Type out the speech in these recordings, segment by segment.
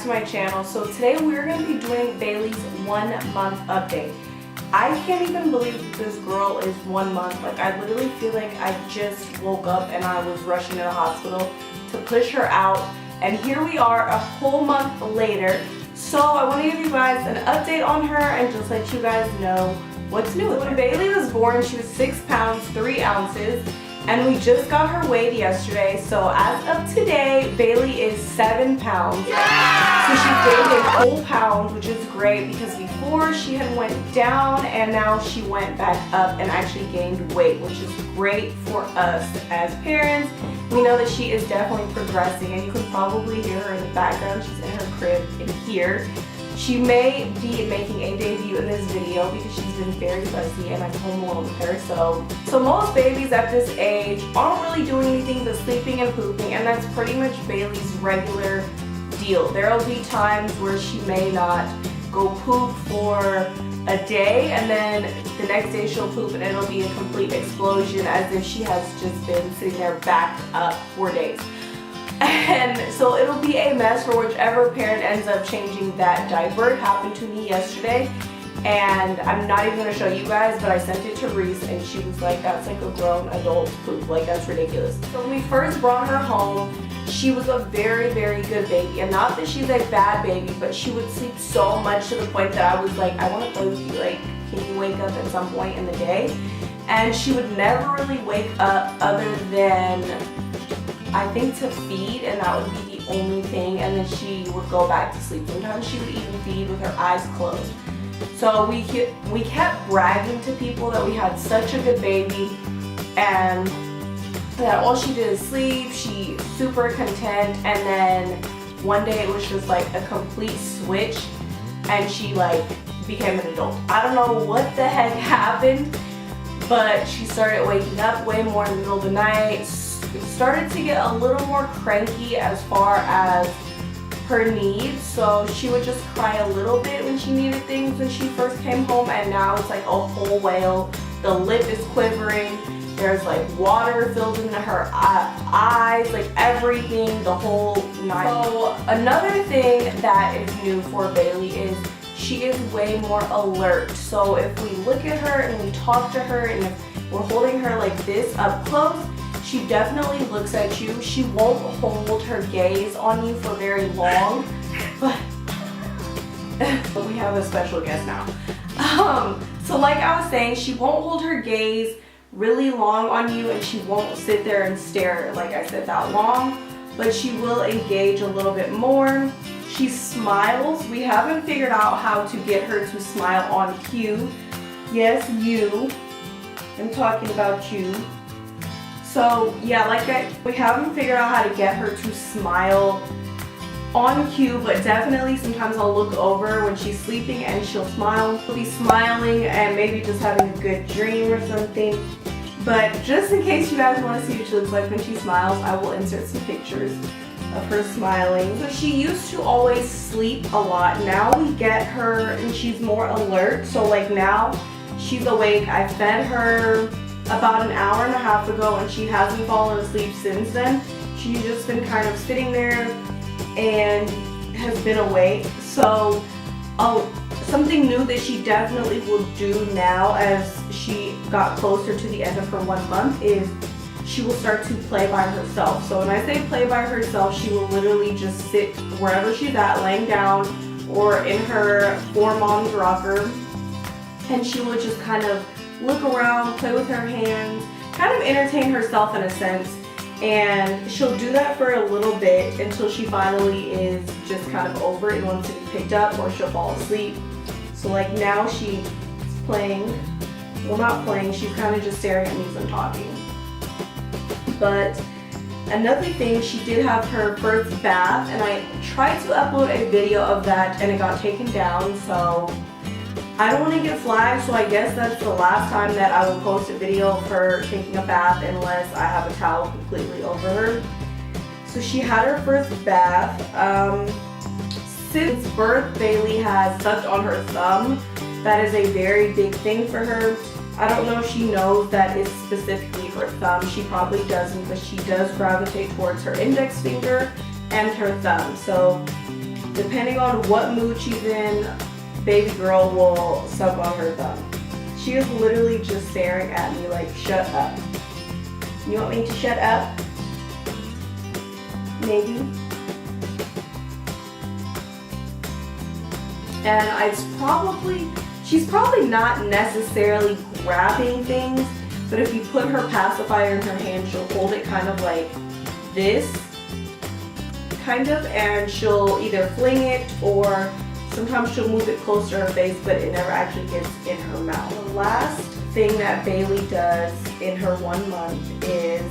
to my channel. So today we're going to be doing Bailey's 1 month update. I can't even believe that this girl is 1 month. Like, I literally feel like I just woke up and I was rushing to the hospital to push her out, and here we are a whole month later. So I want to give you guys an update on her and just let you guys know what's new. When Bailey was born, she was 6 pounds 3 ounces. And we just got her weighed yesterday, so as of today, Bailey is 7 pounds. Yeah! So she gained a whole pound, which is great because before she had went down and now she went back up and actually gained weight, which is great for us as parents. We know that she is definitely progressing, and you can probably hear her in the background. She's in her crib in here. She may be making a debut in this video because she's been very fussy and I'm home alone with her. So most babies at this age aren't really doing anything but sleeping and pooping, and that's pretty much Bailey's regular deal. There will be times where she may not go poop for a day, and then the next day she'll poop and it'll be a complete explosion as if she has just been sitting there backed up for days. And so it'll be a mess for whichever parent ends up changing that diaper. It happened to me yesterday, and I'm not even going to show you guys, but I sent it to Reese and she was like, that's like a grown adult poop, like that's ridiculous. So when we first brought her home, she was a very, very good baby, and not that she's a bad baby, but she would sleep so much to the point that I was like, I want to play with you, like, can you wake up at some point in the day? And she would never really wake up other than, I think, to feed, and that would be the only thing, and then she would go back to sleep. Sometimes she would even feed with her eyes closed. So we kept bragging to people that we had such a good baby and that all she did is sleep. She's super content, and then one day it was just like a complete switch and she like became an adult. I don't know what the heck happened, but she started waking up way more in the middle of the night, started to get a little more cranky as far as her needs. So she would just cry a little bit when she needed things when she first came home, and now it's like a whole whale. The lip is quivering, there's like water filled into her eyes, like everything, the whole night. So another thing that is new for Bailey is she is way more alert. So if we look at her and we talk to her and if we're holding her like this up close, she definitely looks at you. She won't hold her gaze on you for very long, but we have a special guest now. So like I was saying, she won't hold her gaze really long on you, and she won't sit there and stare, like I said, that long, but she will engage a little bit more. She smiles. We haven't figured out how to get her to smile on cue. Yes, you. I'm talking about you. So yeah, we haven't figured out how to get her to smile on cue, but definitely sometimes I'll look over when she's sleeping and she'll smile. She'll be smiling and maybe just having a good dream or something. But just in case you guys want to see what she looks like when she smiles, I will insert some pictures of her smiling. So she used to always sleep a lot. Now we get her and she's more alert. So like now she's awake. I fed her about an hour and a half ago and she hasn't fallen asleep since then. She's just been kind of sitting there and has been awake. So something new that she definitely will do now as she got closer to the end of her 1 month is she will start to play by herself. So when I say play by herself, she will literally just sit wherever she's at, laying down or in her mom's rocker, and she will just kind of look around, play with her hands, kind of entertain herself in a sense. And she'll do that for a little bit until she finally is just kind of over it and wants to be picked up, or she'll fall asleep. So like now she's playing, well, not playing, she's kind of just staring at me as I'm talking. But another thing, she did have her first bath, and I tried to upload a video of that and it got taken down, so I don't want to get flagged, so I guess that's the last time that I will post a video of her taking a bath unless I have a towel completely over her. So she had her first bath. Since birth, Bailey has sucked on her thumb. That is a very big thing for her. I don't know if she knows that is specifically her thumb. She probably doesn't, but she does gravitate towards her index finger and her thumb. So Depending on what mood she's in, baby girl will suck on her thumb. She is literally just staring at me like, shut up. You want me to shut up? Maybe. And she's probably not necessarily grabbing things, but if you put her pacifier in her hand, she'll hold it kind of like this, kind of, and she'll either fling it or sometimes she'll move it close to her face, but it never actually gets in her mouth. The last thing that Bailey does in her 1 month is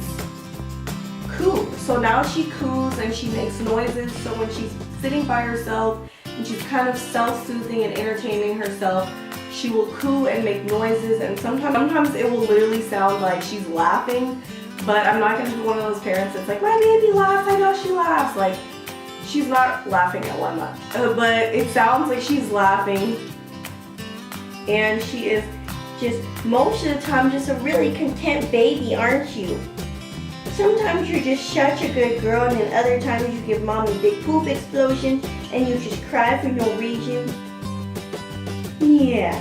coo. So now she coos and she makes noises. So when she's sitting by herself and she's kind of self-soothing and entertaining herself, she will coo and make noises, and sometimes it will literally sound like she's laughing, but I'm not gonna be one of those parents that's like, my baby laughs, I know she laughs. Like, she's not laughing at 1 month, but it sounds like she's laughing, and she is just most of the time just a really content baby, aren't you? Sometimes you're just such a good girl, and then other times you give mommy big poop explosion and you just cry for no reason. Yeah.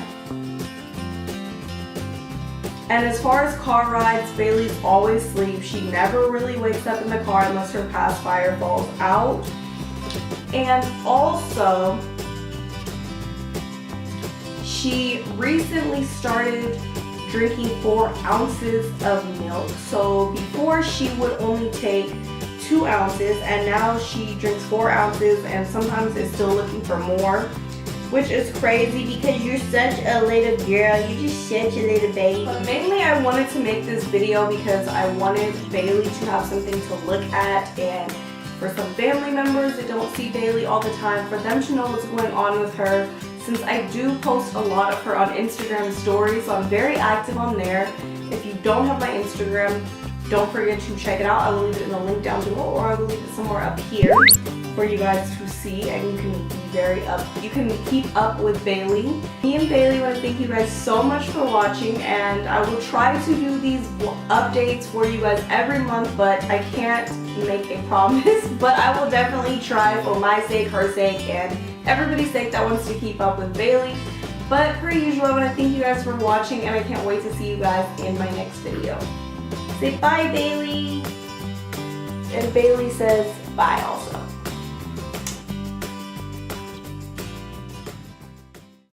And as far as car rides, Bailey's always asleep. She never really wakes up in the car unless her pacifier falls out. And also, she recently started drinking 4 ounces of milk. So before she would only take 2 ounces, and now she drinks 4 ounces and sometimes is still looking for more, which is crazy because you're such a little girl. You're just such a little baby. But mainly I wanted to make this video because I wanted Bailey to have something to look at, and for some family members that don't see Bailey all the time, for them to know what's going on with her, since I do post a lot of her on Instagram stories, so I'm very active on there. If you don't have my Instagram, don't forget to check it out. I will leave it in the link down below, or I will leave it somewhere up here for you guys to see, and you can be you can keep up with Bailey. Me and Bailey want to thank you guys so much for watching, and I will try to do these updates for you guys every month, but I can't make a promise. But I will definitely try, for my sake, her sake, and everybody's sake that wants to keep up with Bailey. But per usual, I want to thank you guys for watching, and I can't wait to see you guys in my next video. Say bye, Bailey. And Bailey says bye also.